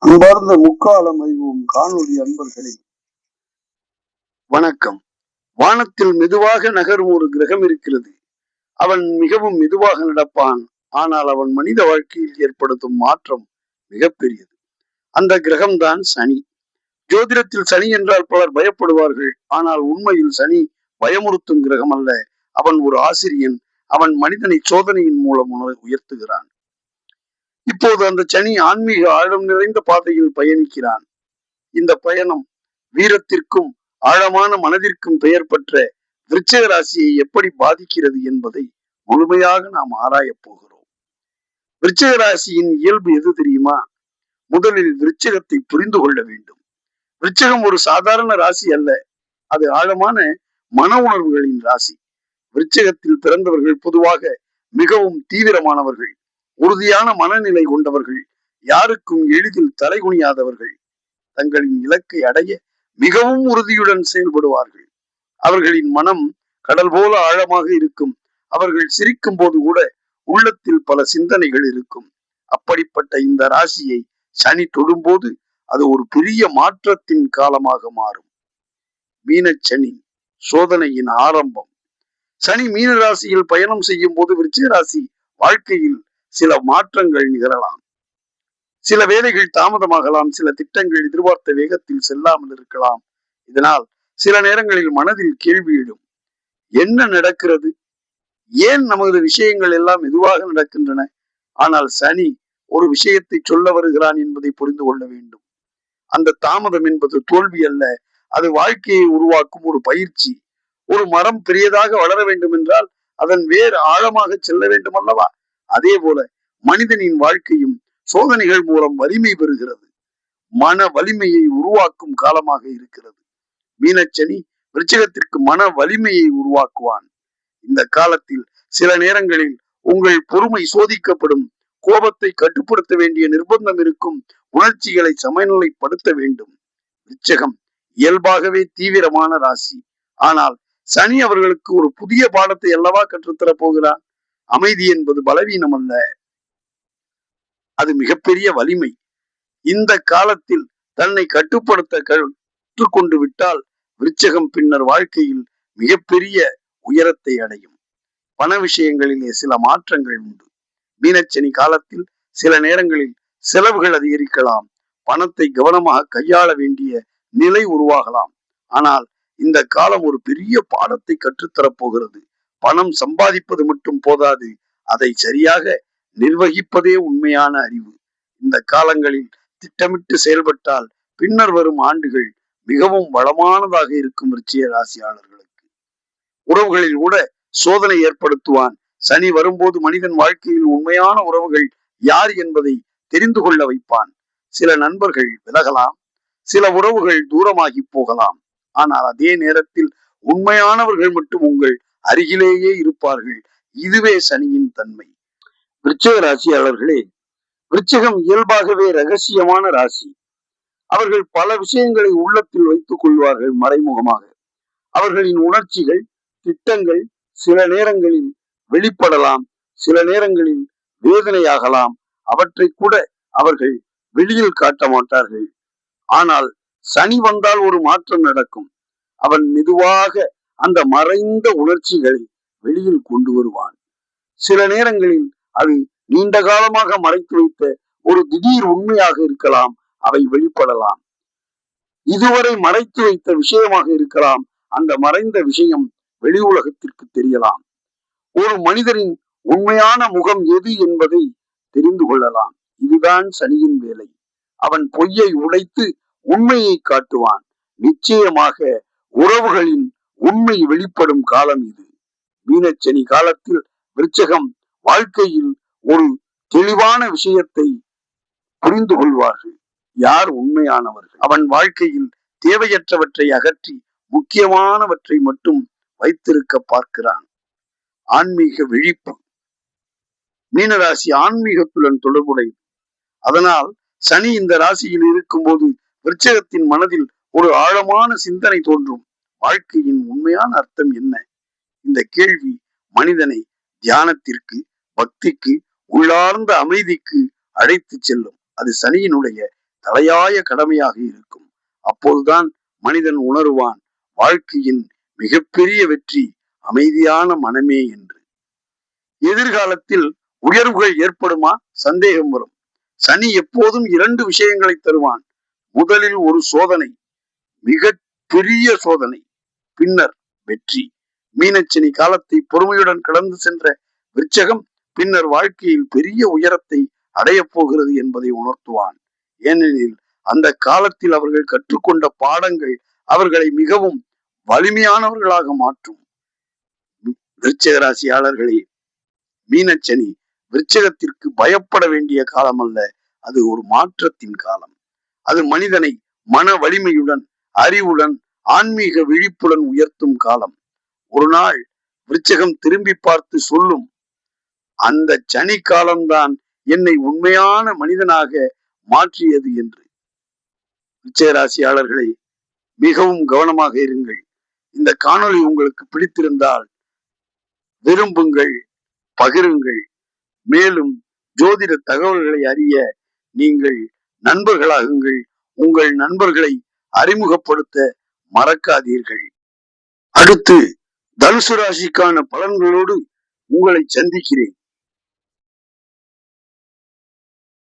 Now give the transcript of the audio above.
அன்பார்ந்த முக்காலம் அறிவோம் காணொலி அன்பர்களே வணக்கம். வானத்தில் மெதுவாக நகரும் ஒரு கிரகம் இருக்கிறது. அவன் மிகவும் மெதுவாக நடப்பான். ஆனால் அவன் மனித வாழ்க்கையில் ஏற்படுத்தும் மாற்றம் மிகப்பெரியது. அந்த கிரகம்தான் சனி. ஜோதிடத்தில் சனி என்றால் பலர் பயப்படுவார்கள். ஆனால் உண்மையில் சனி பயமுறுத்தும் கிரகம் அல்ல. அவன் ஒரு ஆசிரியன். அவன் மனிதனை சோதனையின் மூலம் உயர்த்துகிறான். இப்போது அந்த சனி ஆன்மீக ஆழம் நிறைந்த பாதையில் பயணிக்கிறான். இந்த பயணம் வீரத்திற்கும் ஆழமான மனதிற்கும் பெயர் பெற்ற விருச்சிக ராசியை எப்படி பாதிக்கிறது என்பதை முழுமையாக நாம் ஆராயப் போகிறோம். விருச்சிக ராசியின் இயல்பு எது தெரியுமா? முதலில் விருச்சிகத்தை புரிந்து கொள்ள வேண்டும். விருச்சிகம் ஒரு சாதாரண ராசி அல்ல. அது ஆழமான மன உணர்வுகளின் ராசி. விருச்சிகத்தில் பிறந்தவர்கள் பொதுவாக மிகவும் தீவிரமானவர்கள், உறுதியான மனநிலை கொண்டவர்கள், யாருக்கும் எளிதில் தலைகுனியாதவர்கள், தங்களின் இலக்கை அடைய மிகவும் உறுதியுடன் செயல்படுவார்கள். அவர்களின் மனம் கடல் போல ஆழமாக இருக்கும். அவர்கள் சிரிக்கும் போது கூட உள்ளத்தில் பல சிந்தனைகள் இருக்கும். அப்படிப்பட்ட இந்த ராசியை சனி தொடும்போது அது ஒரு பெரிய மாற்றத்தின் காலமாக மாறும். மீனச்சனி சோதனையின் ஆரம்பம். சனி மீன ராசியில் பயணம் செய்யும் போது விருச்சிக ராசி வாழ்க்கையில் சில மாற்றங்கள் நிகழலாம். சில வேலைகள் தாமதமாகலாம். சில திட்டங்கள் எதிர்பார்த்த வேகத்தில் செல்லாமல் இருக்கலாம். இதனால் சில நேரங்களில் மனதில் கேள்வி எழும். என்ன நடக்கிறது? ஏன் நமது விஷயங்கள் எல்லாம் மெதுவாக நடக்கின்றன? ஆனால் சனி ஒரு விஷயத்தை சொல்ல வருகிறான் என்பதை புரிந்து கொள்ள வேண்டும். அந்த தாமதம் என்பது தோல்வி அல்ல. அது வாழ்க்கையை உருவாக்கும் ஒரு பயிற்சி. ஒரு மரம் பெரியதாக வளர வேண்டும் என்றால் அதன் வேர் ஆழமாக செல்ல வேண்டும் அல்லவா? அதே போல மனிதனின் வாழ்க்கையும் சோதனைகள் மூலம் வலிமை பெறுகிறது. மன வலிமையை உருவாக்கும் காலமாக இருக்கிறது. மீனச்சனி விருச்சிகத்திற்கு மன வலிமையை உருவாக்குவான். இந்த காலத்தில் சில நேரங்களில் உங்கள் பொறுமை சோதிக்கப்படும். கோபத்தை கட்டுப்படுத்த வேண்டிய நிர்பந்தம் இருக்கும். உணர்ச்சிகளை சமநிலைப்படுத்த வேண்டும். விருச்சிகம் இயல்பாகவே தீவிரமான ராசி. ஆனால் சனி அவர்களுக்கு ஒரு புதிய பாடத்தை அல்லவா கற்றுத்தரப் போகிறார். அமைதி என்பது பலவீனம் அல்ல, அது மிகப்பெரிய வலிமை. இந்த காலத்தில் தன்னை கட்டுப்படுத்த கற்றுக்கொண்டு விட்டால் விருச்சிகம் பின்னர் வாழ்க்கையில் மிகப்பெரிய உயரத்தை அடையும். பண விஷயங்களிலே சில மாற்றங்கள் உண்டு. மீனச்சனி காலத்தில் சில நேரங்களில் செலவுகள் அதிகரிக்கலாம். பணத்தை கவனமாக கையாள வேண்டிய நிலை உருவாகலாம். ஆனால் இந்த காலம் ஒரு பெரிய பாடத்தை கற்றுத்தரப் போகிறது. பணம் சம்பாதிப்பது மட்டும் போதாது, அதை சரியாக நிர்வகிப்பதே உண்மையான அறிவு. இந்த காலங்களில் திட்டமிட்டு செயல்பட்டால் பின்னர் வரும் ஆண்டுகள் மிகவும் வளமானதாக இருக்கும். விருச்சிக ராசியாளர்களுக்கு உறவுகளில் கூட சோதனை ஏற்படுத்துவான். சனி வரும்போது மனிதன் வாழ்க்கையில் உண்மையான உறவுகள் யார் என்பதை தெரிந்து கொள்ள வைப்பான். சில நண்பர்கள் விலகலாம், சில உறவுகள் தூரமாகி போகலாம். ஆனால் அதே நேரத்தில் உண்மையானவர்கள் மட்டும் உங்கள் அருகிலேயே இருப்பார்கள். இதுவே சனியின் தன்மை. விருச்சிக ராசியாளர்களே, விருச்சிகம் இயல்பாகவே ரகசியமான ராசி. அவர்கள் பல விஷயங்களை உள்ளத்தில் வைத்துக் கொள்வார்கள் மறைமுகமாக. அவர்களின் உணர்ச்சிகள், திட்டங்கள் சில நேரங்களில் வெளிப்படலாம், சில நேரங்களில் வேதனையாகலாம். அவற்றை கூட அவர்கள் வெளியில் காட்ட மாட்டார்கள். ஆனால் சனி வந்தால் ஒரு மாற்றம் நடக்கும். அவன் மெதுவாக அந்த மறைந்த உணர்ச்சிகளை வெளியில் கொண்டு வருவான். சில நேரங்களில் அது நீண்ட காலமாக மறைத்து வைத்த ஒரு திடீர் உண்மையாக இருக்கலாம். அவை வெளிப்படலாம். இதுவரை மறைத்து வைத்த விஷயமாக இருக்கலாம். அந்த மறைந்த விஷயம் வெளி உலகத்திற்கு தெரியலாம். ஒரு மனிதரின் உண்மையான முகம் எது என்பதை தெரிந்து கொள்ளலாம். இதுதான் சனியின் வேலை. அவன் பொய்யை உடைத்து உண்மையை காட்டுவான். நிச்சயமாக உறவுகளின் உண்மை வெளிப்படும் காலம் இது. மீனச்சனி காலத்தில் விருச்சிகம் வாழ்க்கையில் ஒரு தெளிவான விஷயத்தை புரிந்து கொள்வார்கள். யார் உண்மையானவர்கள்? அவன் வாழ்க்கையில் தேவையற்றவற்றை அகற்றி முக்கியமானவற்றை மட்டும் வைத்திருக்க பார்க்கிறான். ஆன்மீக விழிப்பு. மீனராசி ஆன்மீகத்துடன் தொடர்புடையது. அதனால் சனி இந்த ராசியில் இருக்கும் போது விருச்சிகத்தின் மனதில் ஒரு ஆழமான சிந்தனை தோன்றும். வாழ்க்கையின் உண்மையான அர்த்தம் என்ன? இந்த கேள்வி மனிதனை தியானத்திற்கு, பக்திக்கு, உள்ளார்ந்த அமைதிக்கு அழைத்து செல்லும். அது சனியினுடைய தலையாய கடமையாக இருக்கும். அப்போதுதான் மனிதன் உணருவான் வாழ்க்கையின் மிகப்பெரிய வெற்றி அமைதியான மனமே என்று. எதிர்காலத்தில் உயர்வுகள் ஏற்படுமா? சந்தேகம் வரும். சனி எப்போதும் 2 விஷயங்களை தருவான். முதலில் ஒரு சோதனை, மிக பெரிய சோதனை, பின்னர் வெற்றி. மீனச்சனி காலத்தை பொறுமையுடன் கடந்து சென்ற விருச்சகம் பின்னர் வாழ்க்கையில் பெரிய உயரத்தை அடையப் போகிறது என்பதை உணர்த்துவான். ஏனெனில் அந்த காலத்தில் அவர்கள் கற்றுக்கொண்ட பாடங்கள் அவர்களை மிகவும் வலிமையானவர்களாக மாற்றும். விருச்சிக ராசியாளர்களே, மீனச்சனி விருச்சகத்திற்கு பயப்பட வேண்டிய காலம் அல்ல, அது ஒரு மாற்றத்தின் காலம். அது மனிதனை மன வலிமையுடன், அறிவுடன், ஆன்மீக விழிப்புடன் உயர்த்தும் காலம். ஒரு நாள் விருச்சகம் திரும்பி பார்த்து சொல்லும், அந்த சனி காலம்தான் என்னை உண்மையான மனிதனாக மாற்றியது என்று. விருச்சிக ராசியாளர்களை மிகவும் கவனமாக இருங்கள். இந்த காணொளி உங்களுக்கு பிடித்திருந்தால் விரும்புங்கள், பகிருங்கள். மேலும் ஜோதிட தகவல்களை அறிய நீங்கள் நண்பர்களாகுங்கள். உங்கள் நண்பர்களை அறிமுகப்படுத்த மறக்காதீர்கள். அடுத்து தனுசு ராசிக்கான பலன்களோடு உங்களை சந்திக்கிறேன்.